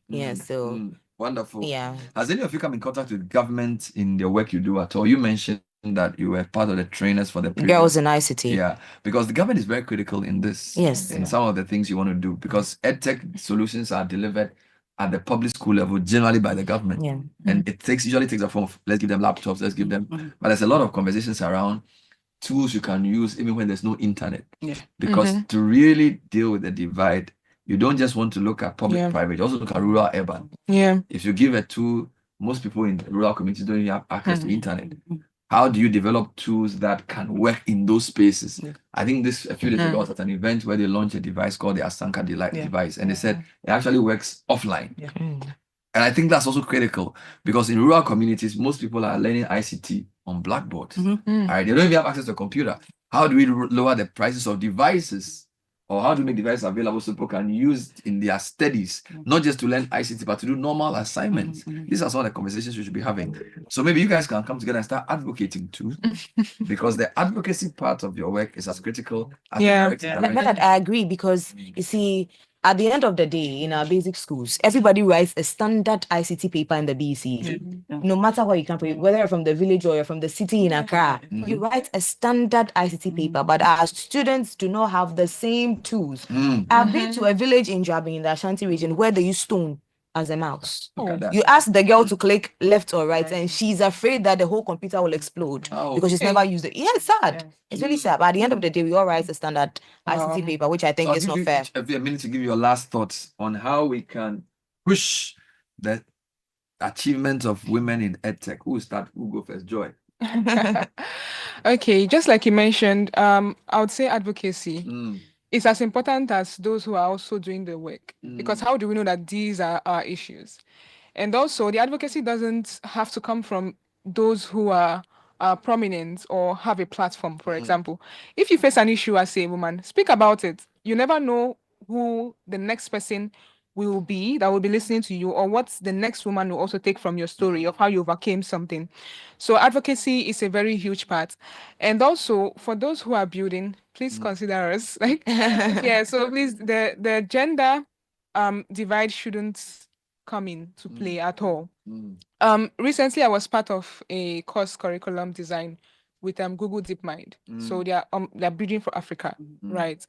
Yeah. So wonderful. yeah. Has any of you come in contact with government in the work you do at all? You mentioned that you were part of the trainers for the Girls in ICT. Yeah, because the government is very critical in this. Yes. In some of the things you want to do, because EdTech solutions are delivered at the public school level, generally by the government. Yeah. And it usually takes a form of, let's give them laptops, let's give them, but there's a lot of conversations around tools you can use even when there's no internet. Yeah. Because to really deal with the divide, you don't just want to look at public, private, you also look at rural, urban. Yeah. If you give a tool, most people in rural communities don't even have access to internet. How do you develop tools that can work in those spaces? I think a few days ago I was at an event where they launched a device called the Asanka device, and they said it actually works offline. And I think that's also critical because in rural communities, most people are learning ICT on blackboards. All right, they don't even have access to a computer. How do we lower the prices of devices? Or how to make devices available so people can use in their studies, not just to learn ICT, but to do normal assignments. These are some of the conversations we should be having. So maybe you guys can come together and start advocating too, because the advocacy part of your work is as critical as the direct intervention. But I agree because you see, at the end of the day, in our basic schools, everybody writes a standard ICT paper in the BC. No matter where you come from, whether you're from the village or you're from the city in Accra, you write a standard ICT paper, but our students do not have the same tools. I've been to a village in Jabi in the Ashanti region where they use stone as a mouse. You ask the girl to click left or right, and she's afraid that the whole computer will explode because she's never used it. Yeah, it's sad. It's really sad. But at the end of the day, we all write a standard ICT paper, which I think is not fair. Have you a minute to give your last thoughts on how we can push the achievement of women in EdTech? Who go first? Joy. Okay, just like you mentioned, I would say advocacy. It's as important as those who are also doing the work, because how do we know that these are our issues? And also, the advocacy doesn't have to come from those who are prominent or have a platform. For example, if you face an issue as a woman, speak about it. You never know who the next person will be that will be listening to you, or what the next woman will also take from your story of how you overcame something. So advocacy is a very huge part. And also for those who are building, please consider us. Like, yeah, so please, the gender divide shouldn't come into play at all. Recently I was part of a course curriculum design with Google DeepMind. So they're building for Africa, right?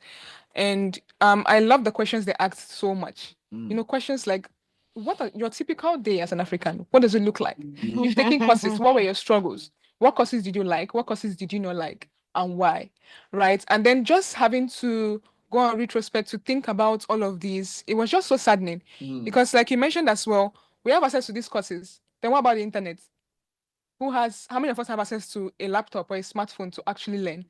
And I love the questions they asked so much. You know, questions like, what are your typical day as an African? What does it look like? You've taken courses. What were your struggles? What courses did you like? What courses did you not like? And why? Right? And then just having to go on retrospect to think about all of these, it was just so saddening. Because like you mentioned as well, we have access to these courses. Then what about the internet? How many of us have access to a laptop or a smartphone to actually learn?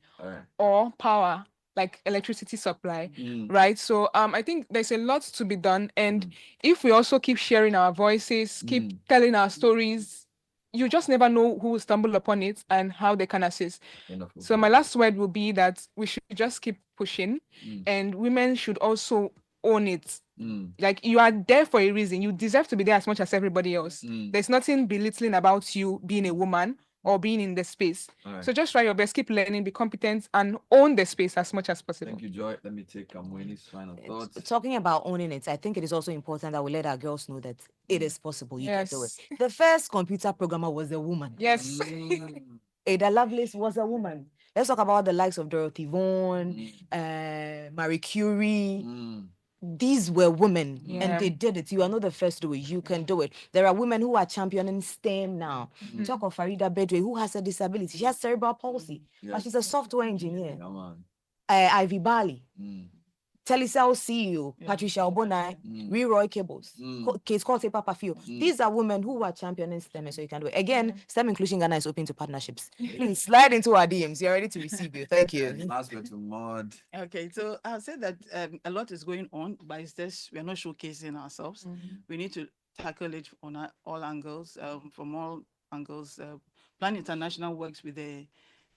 Or power, like electricity supply, right? So I think there's a lot to be done. And if we also keep sharing our voices, keep telling our stories, you just never know who will stumble upon it and how they can assist. Wonderful. So my last word will be that we should just keep pushing, and women should also own it. Like, you are there for a reason. You deserve to be there as much as everybody else. There's nothing belittling about you being a woman or being in the space. Alright. So just try your best, keep learning, be competent, and own the space as much as possible. Thank you, Joy. Let me take Kamweni's final thoughts. Talking about owning it, I think it is also important that we let our girls know that it is possible. You can do it. Yes. The first computer programmer was a woman. Yes. Ada Lovelace was a woman. Let's talk about the likes of Dorothy Vaughan, Marie Curie. These were women and they did it. You are not the first to do it. You can do it. There are women who are championing STEM now. Talk of Farida Bedwe, who has a disability. She has cerebral palsy, but she's a software engineer. Ivy Bali, Telecel CEO, Patricia Obonai, Roy Cables, Case Cote Papa Fio. These are women who are championing STEM, so you can do it. Again, STEM Inclusion Ghana is open to partnerships. Please slide into our DMs. You're ready to receive you. Thank you. Last word to Maud. Okay, so I'll say that a lot is going on, but it's just we're not showcasing ourselves. We need to tackle it on all angles, from all angles. Plan International works with the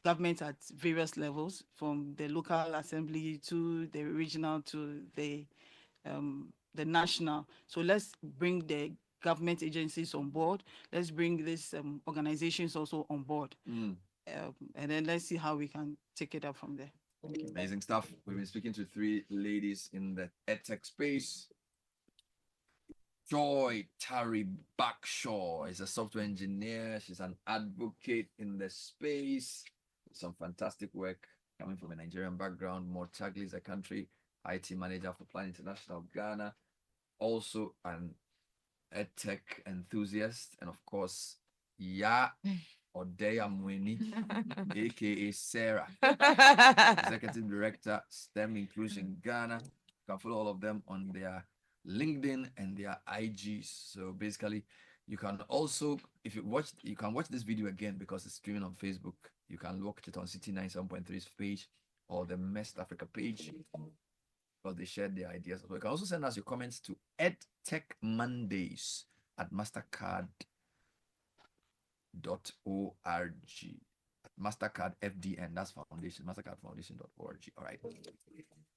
government at various levels, from the local assembly to the regional to the national. So let's bring the government agencies on board. Let's bring these organizations also on board. And then let's see how we can take it up from there. Amazing stuff. We've been speaking to 3 ladies in the Edtech space. Joy Tari Backshaw is a software engineer. She's an advocate in the space. Some fantastic work coming from a Nigerian background. Maud Chagli is a country IT manager for Plan International of Ghana. Also an Edtech enthusiast. And of course, Odeya Mweni, aka Sarah, Executive Director, STEM Inclusion Ghana. You can follow all of them on their LinkedIn and their IGs. So basically, you can also, if you watch, you can watch this video again because it's streaming on Facebook. You can watch it on City 97.3's page or the MEST Africa page because they shared their ideas. So you can also send us your comments to edtechmondays at mastercard.org. Mastercard FDN, that's foundation, mastercardfoundation.org. All right.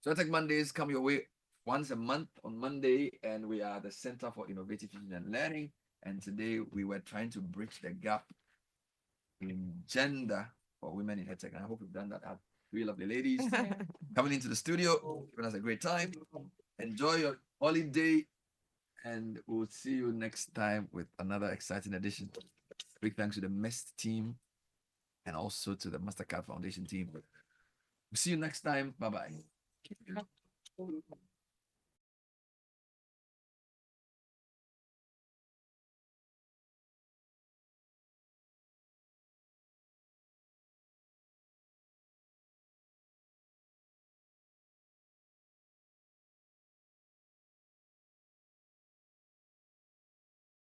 So Edtech Mondays come your way once a month on Monday, and we are the Center for Innovative Teaching and Learning. And today we were trying to bridge the gap in gender for women in Edtech. And I hope we've done that. I have 3 lovely ladies coming into the studio, giving us a great time. Enjoy your holiday, and we'll see you next time with another exciting edition. Big thanks to the MEST team and also to the Mastercard Foundation team. We'll see you next time. Bye-bye.